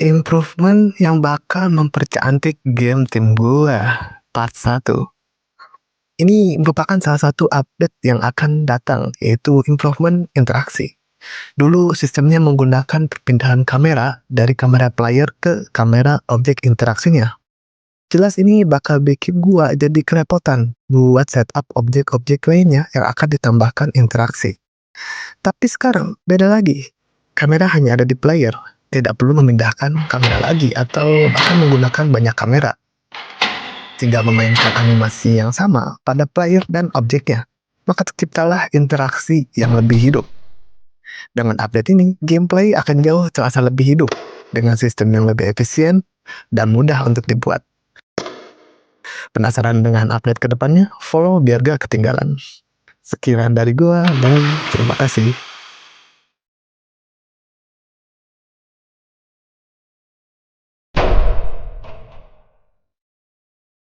Improvement yang bakal mempercantik game tim gua. Part 1. Ini merupakan salah satu update yang akan datang, yaitu improvement interaksi. Dulu sistemnya menggunakan perpindahan kamera dari kamera player ke kamera objek interaksinya. Jelas ini bakal bikin gua jadi kerepotan buat setup objek-objek lainnya yang akan ditambahkan interaksi. Tapi sekarang beda lagi. Kamera hanya ada di player, tidak perlu memindahkan kamera lagi atau bahkan menggunakan banyak kamera. Tinggal memainkan animasi yang sama pada player dan objeknya, maka terciptalah interaksi yang lebih hidup. Dengan update ini, gameplay akan jauh terasa lebih hidup, dengan sistem yang lebih efisien dan mudah untuk dibuat. Penasaran dengan update kedepannya? Follow biar gak ketinggalan. Sekian dari gua, dan terima kasih.